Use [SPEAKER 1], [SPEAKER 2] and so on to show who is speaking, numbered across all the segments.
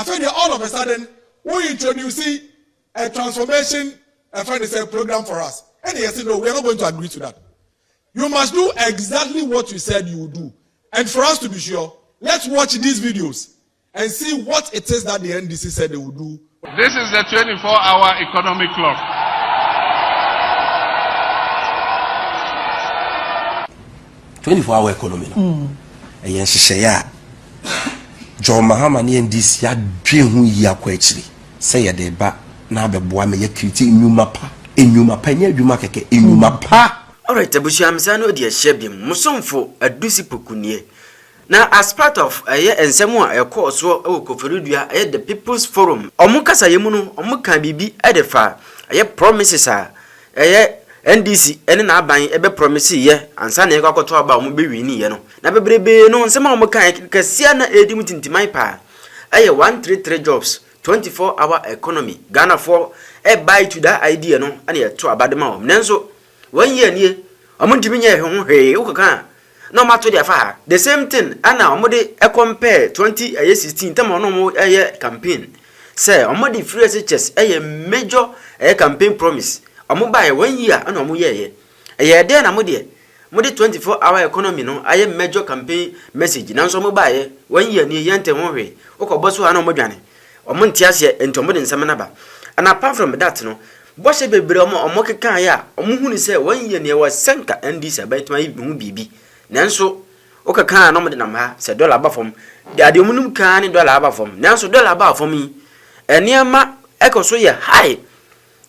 [SPEAKER 1] I feel that all of a sudden, we introduce a transformation program for us. And he said, no, we are not going to agree to that. You must do exactly what you said you would do. And for us to be sure, let's watch these videos and see what it is that the NDC said they would do.
[SPEAKER 2] This is the 24-hour economic clock.
[SPEAKER 3] 24-hour economy. Yes, say ya. John Mahama ni NDC ya dream ya kwa actually. Say ya deba na beboa me ya create enyuma pa nya adwuma keke enyuma pa.
[SPEAKER 4] Alright, abushia msano di ashebim musomfo adusi pokunie. Now, as part of ensemo a course o koferudua the People's Forum, omukasa yemunu omuka bibi edefa promises NDC ene na aban ebe promise ye ansa na ekwakoto aba omu be wini ye no na bebrebe no nsema omuka kasia na edimu tintimai pa 133 jobs 24-hour economy Ghana for buy to that idea no ane to abadema om nenso 1 year nie omuntimi nye hwe ukaka no matter the same thing ana omode compare 2016 time no campaign say omode free SHS major campaign promise omo buy 1 year ana omo ye there na mode 24-hour economy no major campaign message na so omo buy 1 year ni yente ho hwe ukoboso ana omo dwane omo ntiase entomode nsam ba and apart from that no boshe bebre omo keka ya omo hunu say 1 year ni wa senka NDC abaituma hu bibi nanso okaka no mede nam ha se dollar aba fom de ade omunum kan ni dollar aba fom nanso dollar aba fom yi eniema ekoso ye high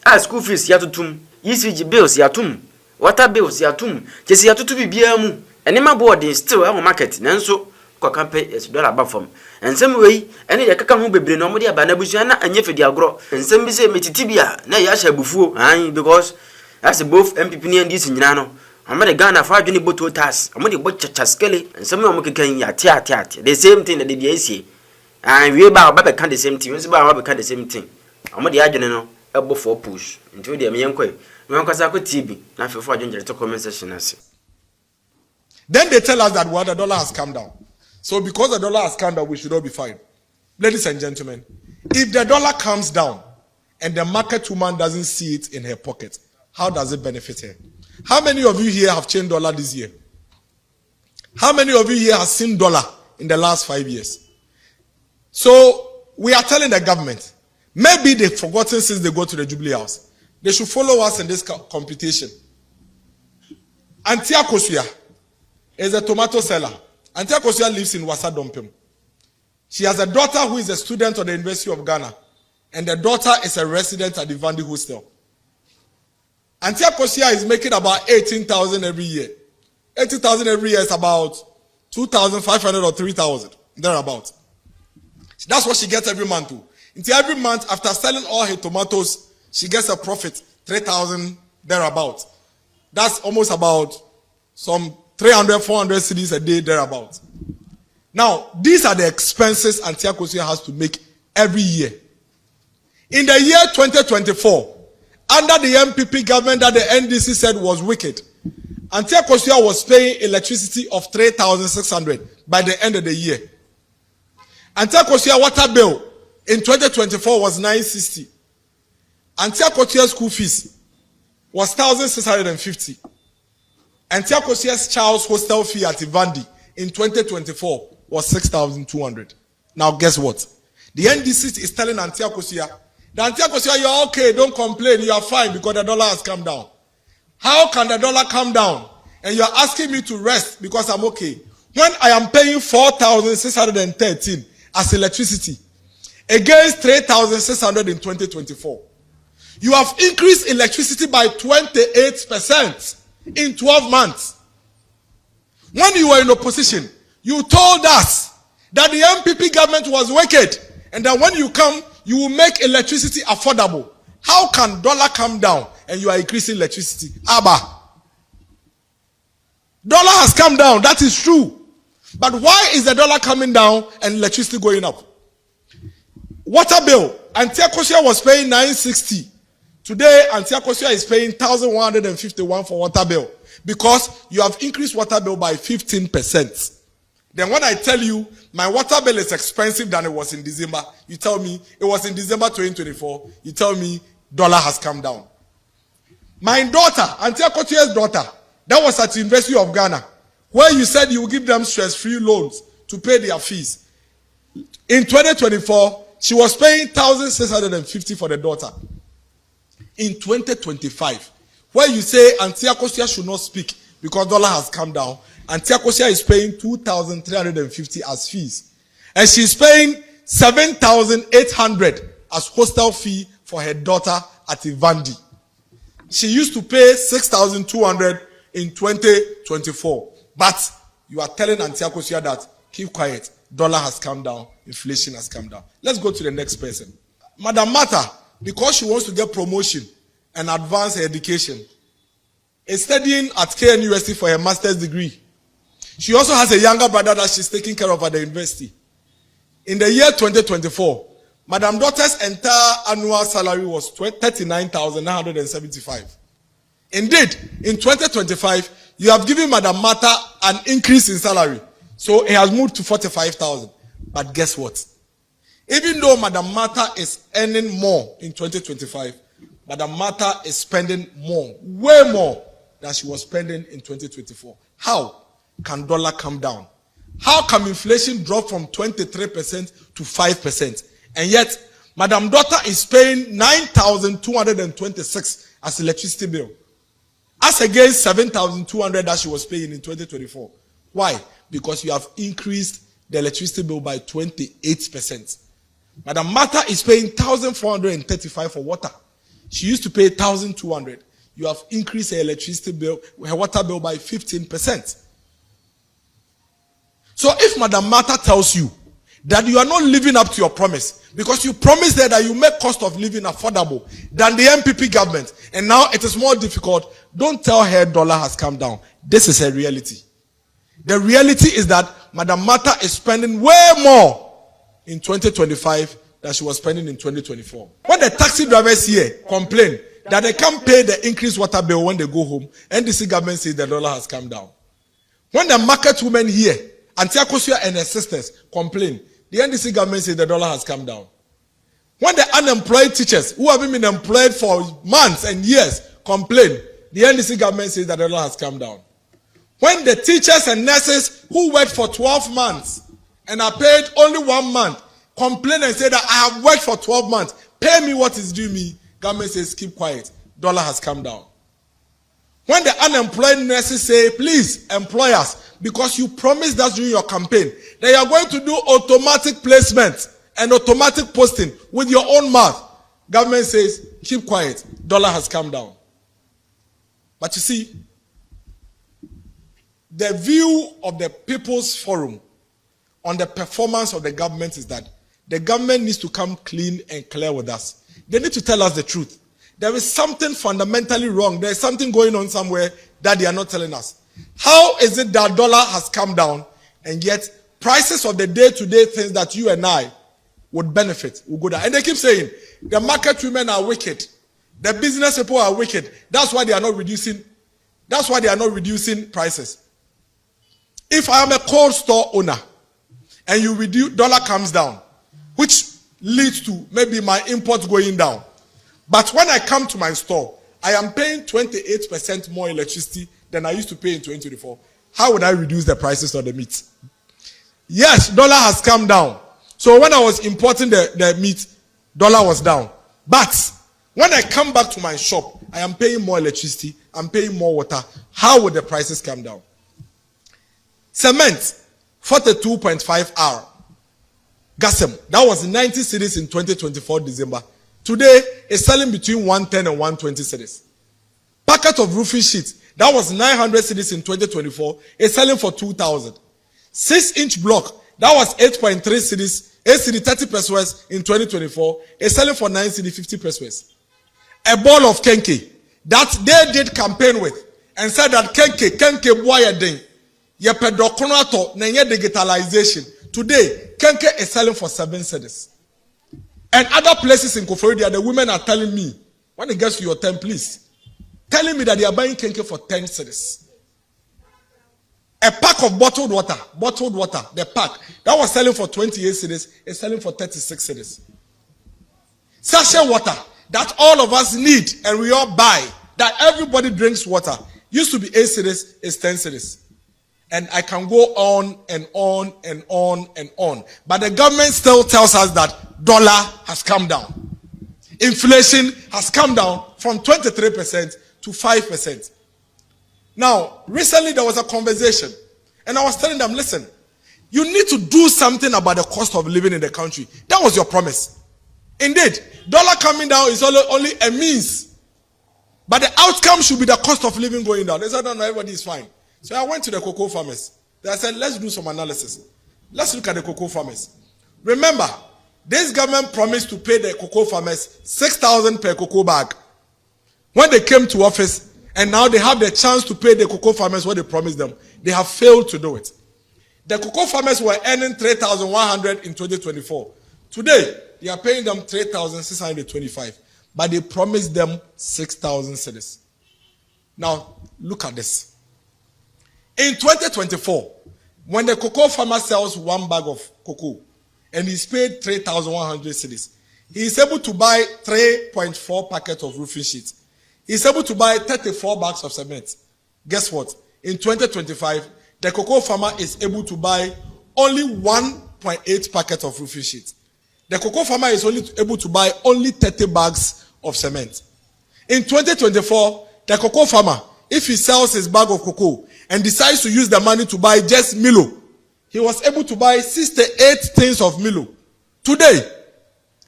[SPEAKER 4] as school fees yatutum ECG bills yatum water bills yatum chesi yatutu bibia mu eniema boarding still e market nanso kwaka pe es dollar aba fom ensem wei ene de kaka ho bebre no mode aba na busua na anye fedi agro ensem bi se metitibia na ya sha bufuo because as both MPP ni NDC nyina no amade Ghana for adwene boto tas amade bo chachaskele nsem na mokekan ya ati the same thing that they be say and we ba be kan the same thing we ba be kan the same thing amade adwene no ebo for push until they me yankwa me yankasa ko TV na fefo adwene to comment section ase.
[SPEAKER 1] Then they tell us that the dollar has come down. So because the dollar has come down, we should all be fine. Ladies and gentlemen, if the dollar comes down and the market woman doesn't see it in her pocket, how does it benefit her? How many of you here have changed dollar this year? How many of you here have seen dollar in the last 5 years? So we are telling the government, maybe they've forgotten since they go to the Jubilee House. They should follow us in this computation. Antia Kosuya is a tomato seller. Antia Kosuya lives in Wasa Dompem. She has a daughter who is a student at the University of Ghana, and the daughter is a resident at the Vandi Hostel. Antia Kosuya is making about 18,000 every year. 80,000 every year is about 2,500 or 3,000, thereabout. That's what she gets every month too. Until every month, after selling all her tomatoes, she gets a profit, 3,000 thereabout. That's almost about some 300, 400 cedis a day thereabout. Now, these are the expenses Antia Kosuya has to make every year. In the year 2024, under the MPP government that the NDC said was wicked, Antia Kosuya was paying electricity of 3,600 by the end of the year. Antia Kosuya water bill in 2024 was 960. Antia Kosuya school fees was 1,650. Antia Kosuya's child's hostel fee at Ivandi in 2024 was 6,200. Now guess what? The NDC is telling Antia Kosuya, the Antia Kosuya, you're okay, don't complain, you are fine because the dollar has come down. How can the dollar come down and you're asking me to rest because I'm okay? When I am paying 4,613 as electricity against 3,600 in 2024. You have increased electricity by 28% in 12 months. When you were in opposition, you told us that the MPP government was wicked and that when you come, you will make electricity affordable. How can dollar come down and you are increasing electricity? Abba. Dollar has come down, that is true. But why is the dollar coming down and electricity going up? Water bill, Antia Kosuya was paying 960. Today, Antia Kosuya is paying 1,151 for water bill because you have increased water bill by 15%. Then when I tell you my water bill is expensive than it was in December, you tell me it was in December 2024, you tell me dollar has come down. My daughter, Auntie Akotuye's daughter, that was at the University of Ghana, where you said you will give them stress-free loans to pay their fees. In 2024, she was paying 1,650 for the daughter. In 2025, where you say Auntie Akotuye should not speak because dollar has come down, Auntie Akotuye is paying 2,350 as fees. And she's paying 7,800 as hostel fee for her daughter at Ivandi. She used to pay 6,200 in 2024. But you are telling Auntie Akotuye that keep quiet. Dollar has come down. Inflation has come down. Let's go to the next person. Madam Martha, because she wants to get promotion and advance her education, is studying at KNUST for her master's degree. She also has a younger brother that she's taking care of at the university. In the year 2024, Madam Daughter's entire annual salary was 39,975. Indeed, in 2025, you have given Madam Martha an increase in salary. So it has moved to 45,000. But guess what? Even though Madam Martha is earning more in 2025, Madam Martha is spending more, way more than she was spending in 2024. How can dollar come down? How can inflation drop from 23% to 5%? And yet, Madam Daughter is paying 9,226 as electricity bill, as against 7,200 that she was paying in 2024. Why? Because you have increased the electricity bill by 28%. Madam Martha is paying 1,435 for water. She used to pay 1,200. You have increased her electricity bill, her water bill by 15%. So if Madam Martha tells you that you are not living up to your promise, because you promised her that you make cost of living affordable than the MPP government, and now it is more difficult, don't tell her dollar has come down. This is a reality. The reality is that Madam Martha is spending way more in 2025 than she was spending in 2024. When the taxi drivers here complain that they can't pay the increased water bill when they go home, NDC government says the dollar has come down. When the market women here, Auntie Akotuye and her sisters complain, the NDC government says the dollar has come down. When the unemployed teachers who have been employed for months and years complain, the NDC government says that the dollar has come down. When the teachers and nurses who worked for 12 months and are paid only 1 month complain and say that I have worked for 12 months, pay me what is due me, government says keep quiet, dollar has come down. When the unemployed nurses say, please employ us, because you promised us during your campaign that you are going to do automatic placement and automatic posting with your own mouth, government says keep quiet, dollar has come down. But you see, the view of the People's Forum on the performance of the government is that the government needs to come clean and clear with us. They need to tell us the truth. There is something fundamentally wrong. There is something going on somewhere that they are not telling us. How is it that dollar has come down and yet prices of the day-to-day things that you and I would benefit will go down? And they keep saying the market women are wicked. The business people are wicked. That's why they are not reducing. That's why they are not reducing prices. If I am a cold store owner and you reduce, dollar comes down, which leads to maybe my imports going down. But when I come to my store, I am paying 28% more electricity than I used to pay in 2024. How would I reduce the prices of the meat? Yes, dollar has come down. So when I was importing the meat, dollar was down. But when I come back to my shop, I am paying more electricity, I'm paying more water. How would the prices come down? Cement, 42.5 R. Gasem, that was 90 cedis in 2024 December. Today, it's selling between 110 and 120 cedis. Packet of roofing sheets, that was 900 cedis in 2024. It's selling for 2,000. 6-inch block, that was 8.3 cedis, 8 cedi 30 pesos in 2024. It's selling for 9 cedi 50 pesos. A ball of kenke that they did campaign with and said that kenke boya ding. Ye pedokonato na ye digitalization. Today, kenke is selling for 7 cedis. And other places in Koforidua, the women are telling me, when it gets to your turn, please, telling me that they are buying kenke for 10 cedis. A pack of bottled water, the pack that was selling for 28 cedis is selling for 36 cedis. Sachet water that all of us need and we all buy, that everybody drinks water, used to be 8 cedis, is 10 cedis. And I can go on and on and on and on. But the government still tells us that dollar has come down. Inflation has come down from 23% to 5%. Now, recently there was a conversation, and I was telling them, listen, you need to do something about the cost of living in the country. That was your promise. Indeed, dollar coming down is only a means. But the outcome should be the cost of living going down. They said, no, everybody is fine. So I went to the cocoa farmers. I said, let's do some analysis. Let's look at the cocoa farmers. Remember, this government promised to pay the cocoa farmers 6,000 per cocoa bag when they came to office. And now they have the chance to pay the cocoa farmers what they promised them. They have failed to do it. The cocoa farmers were earning 3,100 in 2024. Today, they are paying them 3,625. But they promised them 6,000 cedis. Now, look at this. In 2024, when the cocoa farmer sells one bag of cocoa and he's paid 3,100 cedis, he is able to buy 3.4 packets of roofing sheets. He's able to buy 34 bags of cement. Guess what? In 2025, the cocoa farmer is able to buy only 1.8 packets of roofing sheets. The cocoa farmer is only able to buy only 30 bags of cement. In 2024, the cocoa farmer, if he sells his bag of cocoa and decides to use the money to buy just Milo, he was able to buy 68 tins of Milo. Today,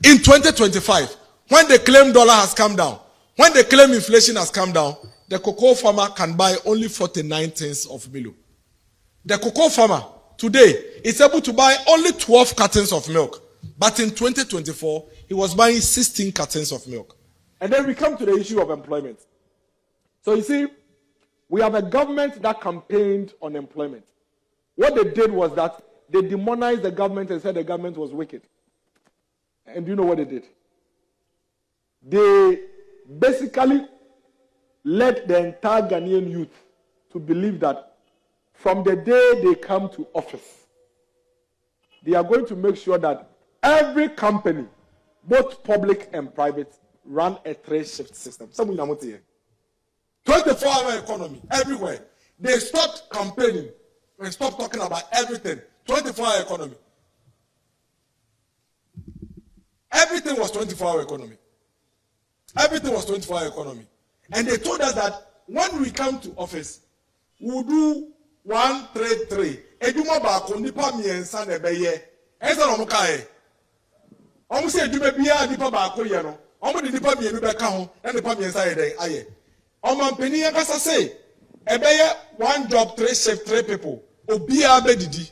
[SPEAKER 1] in 2025, when they claim dollar has come down, when they claim inflation has come down, the cocoa farmer can buy only 49 tins of Milo. The cocoa farmer today is able to buy only 12 cartons of milk. But in 2024, he was buying 16 cartons of milk. And then we come to the issue of employment. So you see, we have a government that campaigned on employment. What they did was that they demonized the government and said the government was wicked. And do you know what they did? They basically led the entire Ghanaian youth to believe that from the day they come to office, they are going to make sure that every company, both public and private, run a 3-shift system. 24-hour economy, everywhere. They stopped campaigning and stopped talking about everything. 24-hour economy. Everything was 24-hour economy. Everything was 24-hour economy. And they told us that when we come to office, we'll do 133. Eduma bako nipa miensa nebeye. Esa no mukae. Omu se eduma bia nipa bako ye no. Omu de nipa mienu beka ho, na nipa miensa ye den aye. Omampeni ya kasa say, ebeye 1 job 3 shift 3 people. Obia bedidi.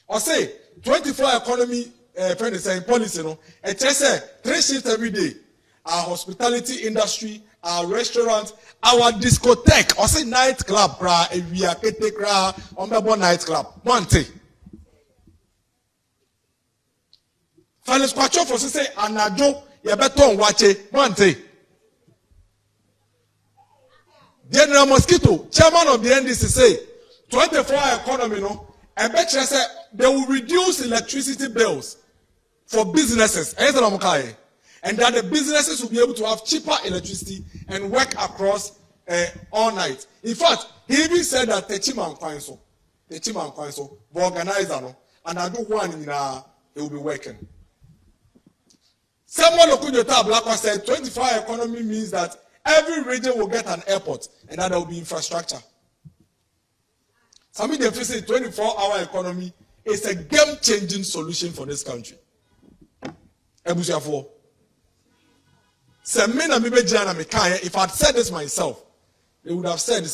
[SPEAKER 1] Or say 24 economy friend is saying policy no. It say 3 shifts every day. Our hospitality industry, our restaurant, our discotheque, or say nightclub, we are on nightclub. One thing. Finance Kwacho for say anajo ya beton wache one thing. General Mosquito, chairman of the NDC, say 24-hour economy no. And bet you say they will reduce electricity bills for businesses. And that the businesses will be able to have cheaper electricity and work across all night. In fact, he even said that Techiman Kwanso, the organizer, no, and I do one in it will be working. Someone Okunyota Blakwa said 24-hour economy means that every region will get an airport and that there will be infrastructure. Some of them say 24-hour economy is a game-changing solution for this country. Ebusiafo. If I'd said this myself, they would have said,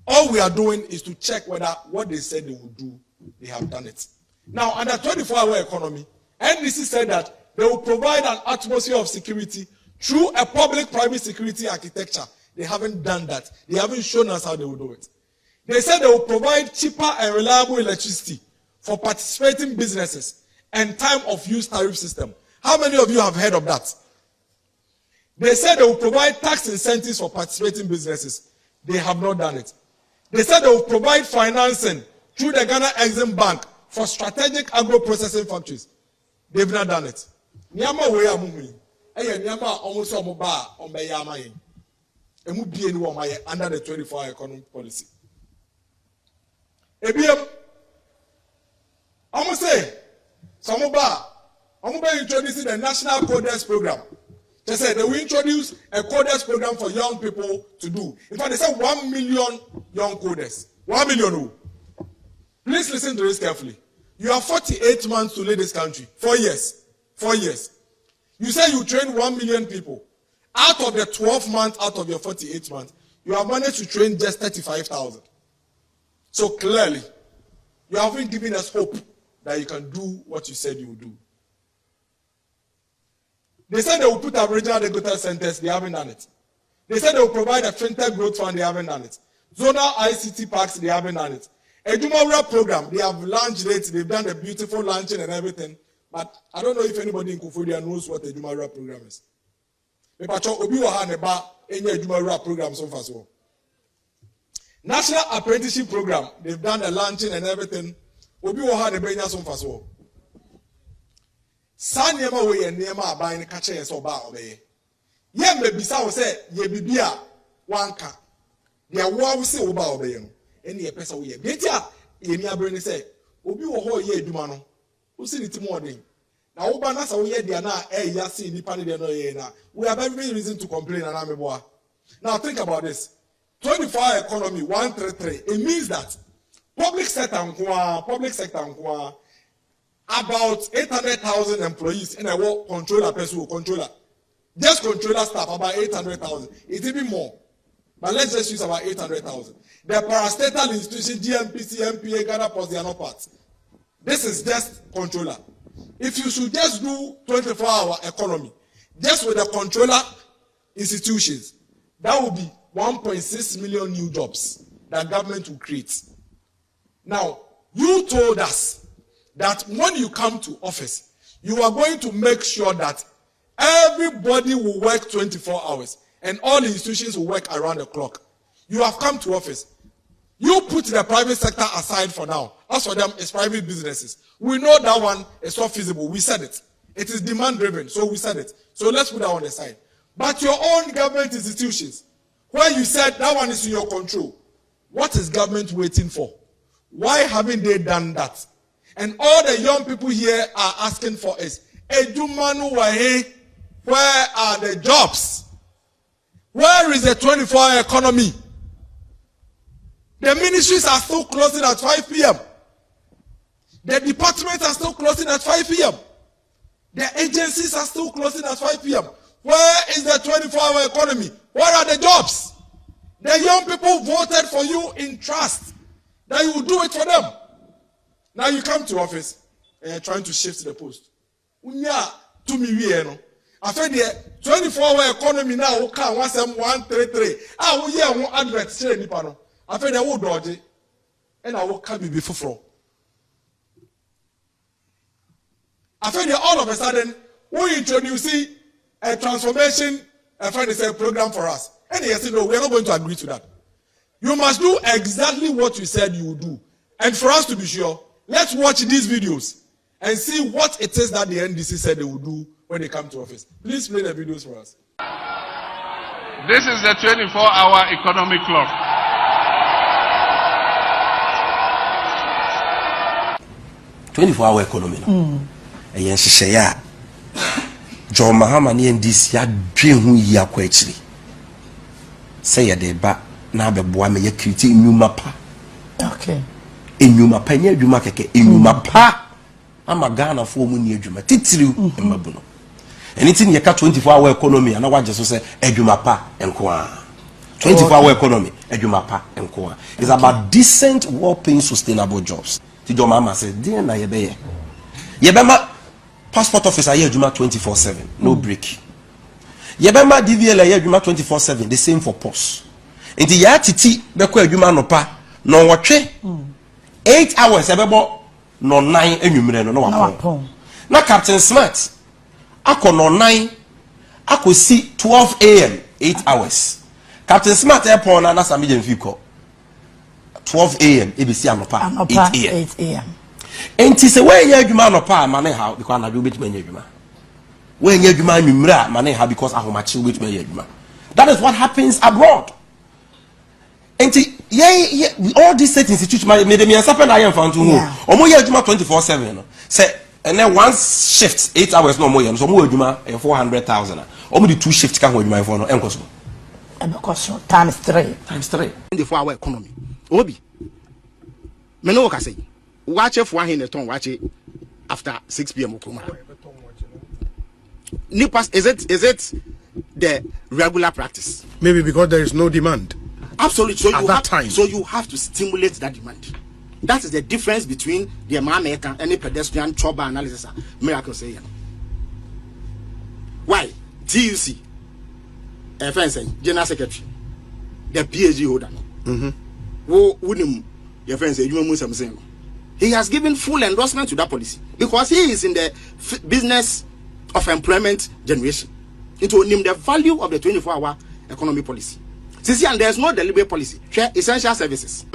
[SPEAKER 1] all we are doing is to check whether what they said they would do, they have done it. Now, under 24-hour economy, NDC said that they will provide an atmosphere of security through a public-private security architecture. They haven't done that. They haven't shown us how they will do it. They said they will provide cheaper and reliable electricity for participating businesses and time of use tariff system. How many of you have heard of that? They said they will provide tax incentives for participating businesses. They have not done it. They said they will provide financing through the Ghana Exim Bank for strategic agro-processing factories. They've not done it. Nyama we amumi. Eye nyama almost omoba ombeyama yin. Emu bi eni wo maye under the 24-hour economic policy. Ebiem almost say Samoba introducing the National Coders Program. They said they will introduce a coders program for young people to do. In fact, they said 1 million young coders. 1 million. Please listen to this carefully. You have 48 months to lead this country. 4 years. 4 years. You say you train 1 million people. Out of the 12 months, out of your 48 months, you have managed to train just 35,000. So clearly, you haven't given us hope that you can do what you said you would do. They said they will put Aboriginal regulatory centers, they haven't done it. They said they will provide a fintech growth fund, they haven't done it. Zonal ICT parks, they haven't done it. Ejumawura program, they have launched it, they've done a beautiful launching and everything. But I don't know if anybody in Kufuria knows what the Ejumawura program is. National Apprenticeship Program, they've done the launching and everything. San yema we ye nema aban ne kache yes oba obeye ye mbebisa wo se ye bibia wanka de awo wo se oba obeye no ene ye pesa wo ye betia ye ni abre ne se obi wo ho ye aduma no wo se ni timo odin na wo ba na sa wo ye dia na ya se ni pa ne de no ye na we have every reason to complain and ameboa. Now think about this. 24-hour economy 133, it means that public sector nkwa about 800,000 employees in a work controller just controller staff about 800,000. It's even more, but let's just use about 800,000. The parastatal institution, GMPC, MPA, Ghana Post, they are not parts. This is just controller. If you should just do 24-hour economy just with the controller institutions, that would be 1.6 million new jobs that government will create. Now, you told us that when you come to office, you are going to make sure that everybody will work 24 hours and all the institutions will work around the clock. You have come to office. You put the private sector aside for now. As for them, it's private businesses. We know that one is not feasible. We said it. It is demand driven, so we said it. So let's put that on the side. But your own government institutions, where you said that one is in your control, what is government waiting for? Why haven't they done that? And all the young people here are asking for is, Ejumanu wahe, where are the jobs? Where is the 24-hour economy? The ministries are still closing at 5 p.m. The departments are still closing at 5 p.m. The agencies are still closing at 5 p.m. Where is the 24-hour economy? Where are the jobs? The young people voted for you in trust that you will do it for them. Now you come to office and you're trying to shift the post. Unya to me no. I said the 24-hour economy now will come 133. Ah, we hear one advert say nipa no. I said the will dodge and I will come before. I said all of a sudden we introduce a transformation program for us. And he said no, we are not going to agree to that. You must do exactly what you said you would do. And for us to be sure, let's watch these videos and see what it is that the NDC said they will do when they come to office. Please play the videos for us.
[SPEAKER 2] This is the 24-hour economic clock.
[SPEAKER 3] 24-hour economy. Ayen Sh0ck. John Mahama ni NDC ya dwehu yi akwa achiri. Say ya de ba na abeboa me create enwuma pa.
[SPEAKER 5] Okay.
[SPEAKER 3] Enwuma pa nya adwuma keke enwuma pa. Ama Ghana fo mu ni adwuma titiriw emmabuno. Anything ye ka 24-hour economy ana waje so say adwuma pa enko a. 24-hour economy adwuma pa enko a. It's about decent, well-paying, sustainable jobs. Ti John Mahama say dey na ye be ye. Ye be ma passport office aye adwuma 24/7, no break. Ye be ma DVL aye adwuma 24/7, the same for post. Inti ya titi be ko adwuma no pa no wotwe 8 hours ebebo no 9 enwumire no wapon. Na Captain Smart akọ no 9 I could see 12 a.m. 8 hours. Captain Smart Airport na nasa medium fiko. 12 a.m. ABC anopa 8 a.m.
[SPEAKER 5] 8 a.m.
[SPEAKER 3] And say when you adwuma anopa mane how because na do betime nya adwuma. When you adwuma nwumra mane how because ahomachi betime nya adwuma. That is what happens abroad. And yeah, all these state institutions made me happen I am found to who. Omo ye adwuma 24/7 no. Say and then one shift 8 hours no more yen so mo adwuma 400,000. Omo the two shifts can adwuma for no enkoso.
[SPEAKER 5] And because times 3.
[SPEAKER 6] 24-hour economy. Obi. Me no ka say. Watch for one in the ton watch it after 6 p.m. Nipas, is it the regular practice?
[SPEAKER 7] Maybe because there is no demand.
[SPEAKER 6] Absolutely. So
[SPEAKER 7] you
[SPEAKER 6] have to stimulate that demand. That is the difference between the American and the pedestrian trouble analysis. Miracle say. Why? TUC. General Secretary. The PhD holder. Your friend say you something. He has given full endorsement to that policy because he is in the business of employment generation. It will name the value of the 24-hour economy policy. And there's no deliberate policy. Essential services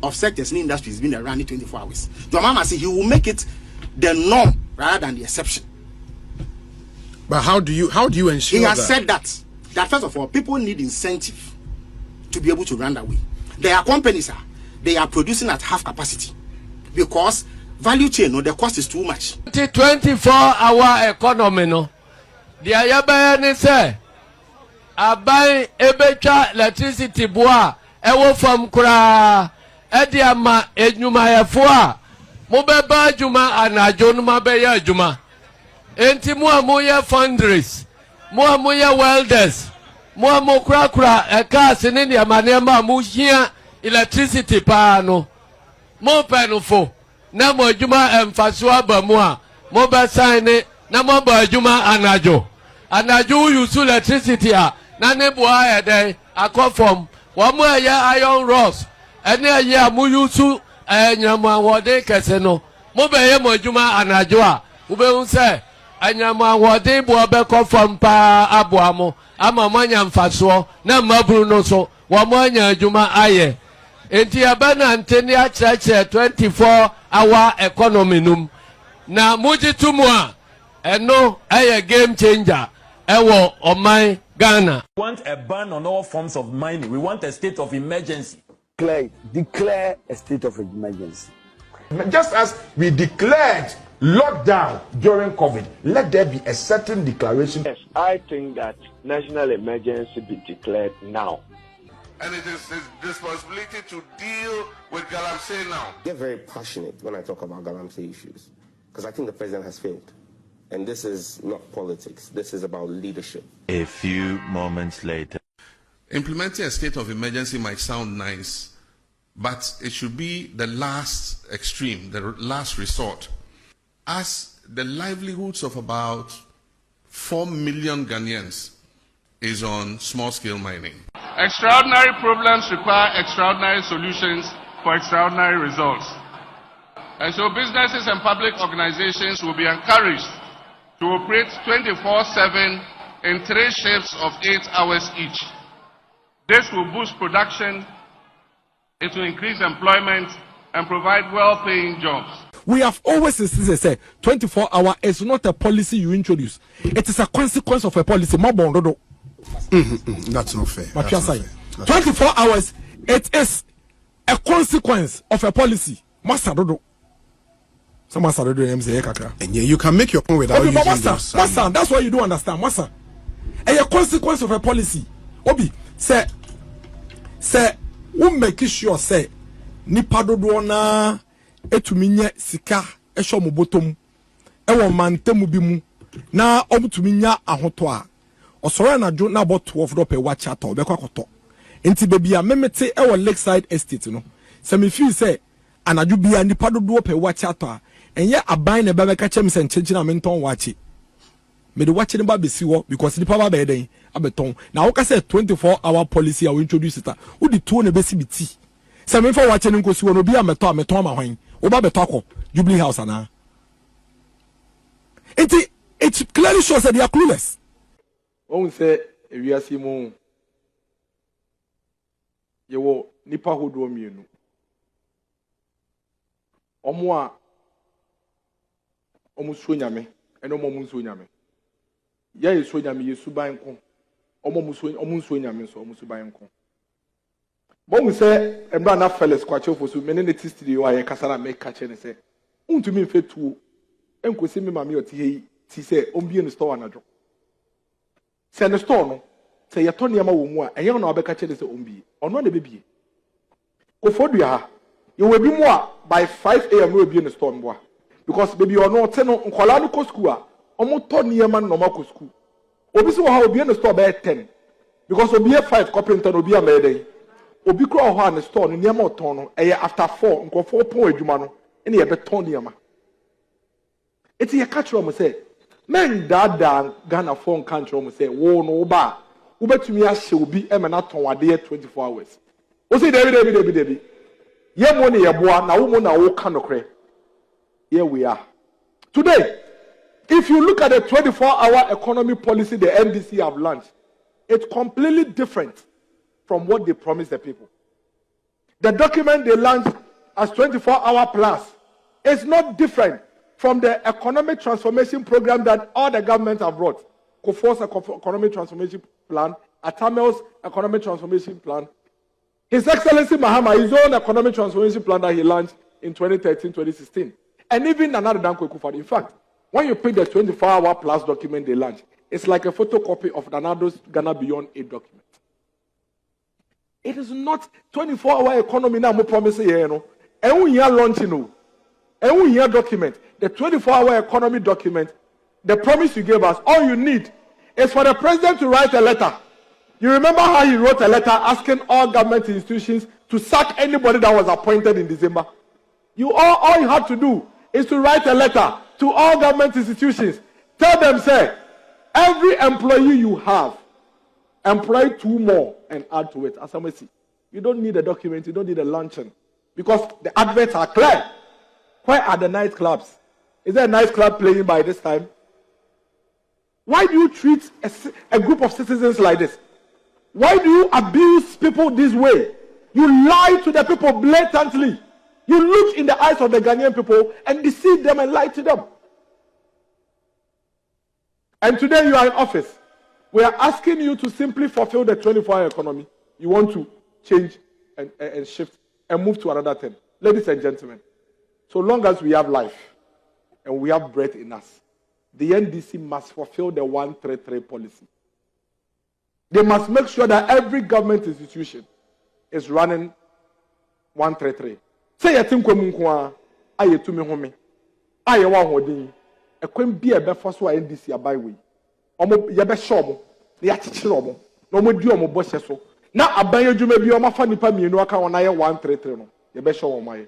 [SPEAKER 6] of sectors in industries being around 24 hours. Your mama say he will make it the norm rather than the exception.
[SPEAKER 7] But how do you ensure
[SPEAKER 6] he has said that first of all, people need incentive to be able to run that way. There are companies they are producing at half capacity because value chain the cost is too much.
[SPEAKER 8] 24-hour economy no. The ayaba say abai ebecha electricity boa ewo from kura ediama enyuma yefo a mo beba adwuma anajo no mabeya adwuma enti mo amoye fundraise mo amoye welders mo amokura cars ne ne amanema mo hia electricity pa no mo penufo na mo adwuma emfaso abamu a mo be sign ne na mo ba adwuma anajo use electricity a na ne boa ede akofom wo mo ya iron rods ene ya mo use anyama wode kese no mo be ye mo adwuma anajo a wo be hu se anyama wode bo be kofom pa aboa mo ama mo anya mfaso na maburu no so wo mo anya adwuma aye enti abana anteni a church 24-hour economy num na mujitu a eno aye game changer ewo oman Ghana.
[SPEAKER 9] We want a ban on all forms of mining. We want a state of emergency.
[SPEAKER 10] Declare a state of emergency.
[SPEAKER 11] Just as we declared lockdown during COVID, let there be a certain declaration.
[SPEAKER 10] Yes, I think that national emergency be declared now.
[SPEAKER 2] And it is his responsibility to deal with Galamsey now.
[SPEAKER 12] I get very passionate when I talk about Galamsey issues because I think the president has failed. And this is not politics. This is about leadership.
[SPEAKER 13] A few moments later.
[SPEAKER 2] Implementing a state of emergency might sound nice, but it should be the last extreme, the last resort. As the livelihoods of about 4 million Ghanaians is on small-scale mining.
[SPEAKER 14] Extraordinary problems require extraordinary solutions for extraordinary results. And so businesses and public organizations will be encouraged to operate 24/7 in 3 shifts of 8 hours each. This will boost production, it will increase employment, and provide well-paying jobs.
[SPEAKER 7] We have always said 24-hour is not a policy you introduce. It is a consequence of a policy.
[SPEAKER 11] That's not fair.
[SPEAKER 7] But 24 hours, it is a consequence of a policy.
[SPEAKER 11] And yeah, you can make your point without using those.
[SPEAKER 7] Masa, that's why you don't understand. Masa, a consequence of a policy. Obi, say, we make sure say, nipa dodo na etuminya sika esho mo botom ewo mantemu bi mu na omutuminya ahoto a osoro na jo na about 12 do pe watch ata obekwa koto enti bebi a memete ewo Lakeside Estate no se me feel say anaju bia nipa dodo pe watch ata enye aban na bebeka chem se nchechi na menton wachi me de watch ne ba besi wo because nipa ba be den abeton na wo ka say 24-hour policy a we introduce it wo di to na besi biti se me fa watch ne nkosi wo no bia ameton ma hwan wo ba beto akọ Jubilee House ana it clearly shows that they are clueless. won say ewiase mu ye wo nipa hodo mienu omo a omo so nyame ene omo mu so nyame ya ye so nyame ye suban ko omo so nyame so omo suban ko bo say embra na feles kwache fosu mene ne tistiri wa ye kasara make kache ne say untumi mfetuo enkosi me mame oti hei ti say ombie no store anadwo say no store no say ye to niam wo mu a enye na obeka che ne say ombie ono na bebie kofodua ha ye we bi mu a by 5 am no obie no store mbo a because baby ono te no nkola no ko school a omo to niam no ma ko school obi so ha obie no store by 10 because obie 5 copyright no obi am dey obi kro ho an store no niam oton no eye after 4 nkofo pon adwuma no ene ye beton niam eti ye catch ro mo say men dada Ghana phone country mo say wo no ba wo betumi a hye obi e me na ton wade 24 hours o say David ye mo ne ye boa na wo mo na wo ka nokre. Here we are today. If you look at the 24-hour economy policy the NDC have launched, it's completely different from what they promised the people. The document they launched as 24-hour plus is not different from the economic transformation program that all the governments have brought. Kofo's economic transformation plan, Atamel's economic transformation plan, His Excellency Mahama, his own economic transformation plan that he launched in 2013-2016. And even another Danko Kufadi. In fact, when you pick the 24-hour plus document they launched, it's like a photocopy of Nanado's Ghana Beyond 8 document. It is not 24-hour economy now, mo promise here, no. And we are launching, no. And we here document, the 24-hour economy document, the promise you gave us, all you need is for the president to write a letter. You remember how he wrote a letter asking all government institutions to sack anybody that was appointed in December? All you had to do is to write a letter to all government institutions. Tell them, say, every employee you have, employ 2 more and add to it. As I may see, you don't need a document, you don't need a luncheon, because the adverts are clear. Where are the nightclubs? Is there a nightclub playing by this time? Why do you treat a group of citizens like this? Why do you abuse people this way? You lie to the people blatantly. You look in the eyes of the Ghanaian people and deceive them and lie to them. And today you are in office. We are asking you to simply fulfill the 24-hour economy. You want to change and shift and move to another thing. Ladies and gentlemen, so long as we have life and we have breath in us, the NDC must fulfill the 133 policy. They must make sure that every government institution is running 133. Say you think we aye to me home. Aye wa hodin. E kwem bi e be fa so NDC abai we. Omo ye be show mo. Na ya chichire omo. Na omo di omo bo hye so. Na aban adwuma bi omo fa nipa mienu aka won aye 133 no. Ye be show omo aye.